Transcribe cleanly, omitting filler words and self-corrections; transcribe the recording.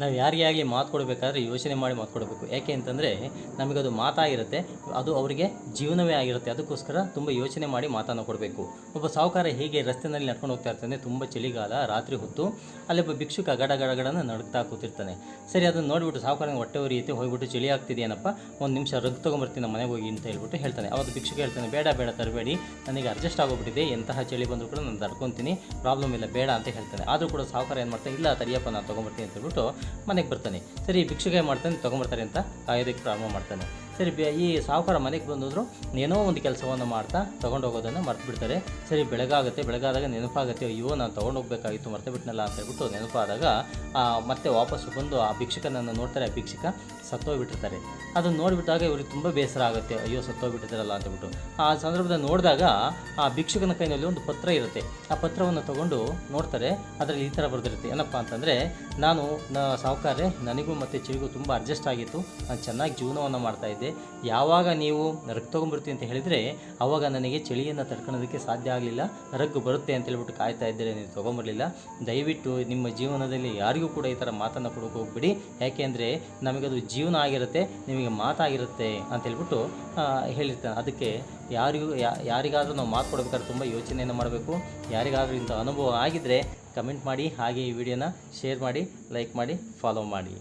ನಾವು ಯಾರಿಗೇ ಆಗಲಿ ಮಾತು ಕೊಡಬೇಕಾದ್ರೆ ಯೋಚನೆ ಮಾಡಿ ಮಾತು ಕೊಡಬೇಕು. ಯಾಕೆ ಅಂತಂದರೆ ನಮಗದು ಮಾತಾಗಿರುತ್ತೆ, ಅದು ಅವರಿಗೆ ಜೀವನವೇ ಆಗಿರುತ್ತೆ. ಅದಕ್ಕೋಸ್ಕರ ತುಂಬ ಯೋಚನೆ ಮಾಡಿ ಮಾತನ್ನು ಕೊಡಬೇಕು. ಒಬ್ಬ ಸಾಹುಕಾರ ಹೇಗೆ ರಸ್ತೆಯಲ್ಲಿ ನಡ್ಕೊಂಡು ಹೋಗ್ತಾ ಇರ್ತಾನೆ, ತುಂಬ ಚಳಿಗಾಲ, ರಾತ್ರಿ ಹೊತ್ತು. ಅಲ್ಲೊಬ್ಬ ಭಿಕ್ಷುಕ ಗಡಗಡಗಡನ ನಡುಗ್ತಾ ಕೂತಿರ್ತಾನೆ. ಸರಿ, ಅದನ್ನು ನೋಡಿಬಿಟ್ಟು ಸಾಹುಕಾರನಿಗೆ ಹೊಟ್ಟೆ ಉರಿಯುತ್ತೆ. ಹೋಗ್ಬಿಟ್ಟು ಚಳಿ ಆಗ್ತಿದೆಯೇನಪ್ಪ, ಒಂದು ನಿಮಿಷ ರಗ್ ತೊಗೊಂಬರ್ತೀನಿ ನಮ್ಮ ಮನೆಗೆ ಹೋಗಿ ಅಂತ ಹೇಳ್ಬಿಟ್ಟು ಹೇಳ್ತಾನೆ. ಅವತ್ತು ಭಿಕ್ಷುಕ ಹೇಳ್ತಾನೆ, ಬೇಡ ಬೇಡ ತರಬೇಡಿ, ನನಗೆ ಅಡ್ಜಸ್ಟ್ ಆಗೋಗ್ಬಿಟ್ಟಿದೆ, ಎಂತಹ ಚಳಿ ಬಂದರೂ ಕೂಡ ನಾನು ತಡ್ಕೊತೀನಿ, ಪ್ರಾಬ್ಲಮ್ ಇಲ್ಲ, ಬೇಡ ಅಂತ ಹೇಳ್ತಾನೆ. ಆದರೂ ಕೂಡ ಸಾಹುಕಾರ ಏನು ಮಾಡ್ತಾನೆ, ಇಲ್ಲ ತಡಿಯಪ್ಪ ನಾನು ತೊಗೊಂಬರ್ತೀನಿ ಅಂತ ಹೇಳ್ಬಿಟ್ಟು ಮನೆಗೆ ಬರ್ತಾನೆ. ಸರಿ, ಭಿಕ್ಷುಕ ಏನು ಮಾಡ್ತಾನೆ, ತೊಗೊಂಬರ್ತಾರೆ ಅಂತ ಕಾಯೋದಕ್ಕೆ ಪ್ರಾರಂಭ ಮಾಡ್ತಾನೆ. ಸರಿ, ಈ ಸಾಹುಕಾರ ಮನೆಗೆ ಬಂದಿದ್ರು ಏನೋ ಒಂದು ಕೆಲಸವನ್ನು ಮಾಡ್ತಾ ತೊಗೊಂಡು ಹೋಗೋದನ್ನು ಮರ್ತು ಬಿಡ್ತಾರೆ. ಸರಿ, ಬೆಳಗಾದಾಗ ನೆನಪಾಗುತ್ತೆ, ಅಯ್ಯೋ ನಾನು ತೊಗೊಂಡು ಹೋಗ್ಬೇಕಾಗಿತ್ತು, ಮರ್ತು ಬಿಟ್ನಲ್ಲ ಅಂತ ಹೇಳ್ಬಿಟ್ಟು ನೆನಪಾದಾಗ ಮತ್ತೆ ವಾಪಸ್ಸು ಬಂದು ಆ ಭಿಕ್ಷುಕನನ್ನು ನೋಡ್ತಾರೆ. ಆ ಭಿಕ್ಷುಕ ಸತ್ತೋಗ್ಬಿಟ್ಟಿರ್ತಾರೆ. ಅದನ್ನು ನೋಡಿಬಿಟ್ಟಾಗ ಇವ್ರಿಗೆ ತುಂಬ ಬೇಸರ ಆಗುತ್ತೆ, ಅಯ್ಯೋ ಸತ್ತೋಗ್ಬಿಟ್ಟಿದ್ದಾರಲ್ಲ ಅಂತೇಳ್ಬಿಟ್ಟು. ಆ ಸಂದರ್ಭದಲ್ಲಿ ನೋಡಿದಾಗ ಆ ಭಿಕ್ಷುಕನ ಕೈನಲ್ಲಿ ಒಂದು ಪತ್ರ ಇರುತ್ತೆ. ಆ ಪತ್ರವನ್ನು ತೊಗೊಂಡು ನೋಡ್ತಾರೆ. ಅದರಲ್ಲಿ ಈ ಥರ ಬರೆದಿರುತ್ತೆ, ಏನಪ್ಪ ಅಂತಂದರೆ, ನಾನು ಸಾಹುಕಾರ್ರೆ, ನನಗೂ ಮತ್ತು ಚಳಿಗೂ ತುಂಬ ಅಡ್ಜಸ್ಟ್ ಆಗಿತ್ತು, ನಾನು ಚೆನ್ನಾಗಿ ಜೀವನವನ್ನು ಮಾಡ್ತಾಯಿದ್ದೆ. ಯಾವಾಗ ನೀವು ರಗ್ ತೊಗೊಂಡ್ಬಿಡ್ತೀನಿ ಅಂತ ಹೇಳಿದರೆ ಆವಾಗ ನನಗೆ ಚಳಿಯನ್ನು ತಡ್ಕೊಳ್ಳೋದಕ್ಕೆ ಸಾಧ್ಯ ಆಗಲಿಲ್ಲ, ರಗ್ ಬರುತ್ತೆ ಅಂತ ಹೇಳ್ಬಿಟ್ಟು ಕಾಯ್ತಾ ಇದ್ದರೆ ನೀವು ತೊಗೊಂಬರಲಿಲ್ಲ. ದಯವಿಟ್ಟು ನಿಮ್ಮ ಜೀವನದಲ್ಲಿ ಯಾರಿಗೂ ಕೂಡ ಈ ಥರ ಮಾತನ್ನು ಕೊಡೋಕೆ ಹೋಗ್ಬಿಡಿ. ಯಾಕೆ ಅಂದರೆ ನಮಗದು ಜೀವನ ಆಗಿರುತ್ತೆ, ನಿಮಗೆ ಮಾತಾಗಿರುತ್ತೆ ಅಂತ ಹೇಳ್ಬಿಟ್ಟು ಹೇಳಿರ್ತಾನೆ. ಅದಕ್ಕೆ ಯಾರಿಗಾದರೂ ನಾವು ಮಾತು ಕೊಡಬೇಕಾದ್ರೆ ತುಂಬ ಯೋಚನೆಯನ್ನು ಮಾಡಬೇಕು. ಯಾರಿಗಾದರೂ ಇಂಥ ಅನುಭವ ಆಗಿದ್ದರೆ ಕಮೆಂಟ್ ಮಾಡಿ, ಹಾಗೆ ಈ ವಿಡಿಯೋನ ಶೇರ್ ಮಾಡಿ, ಲೈಕ್ ಮಾಡಿ, ಫಾಲೋ ಮಾಡಿ.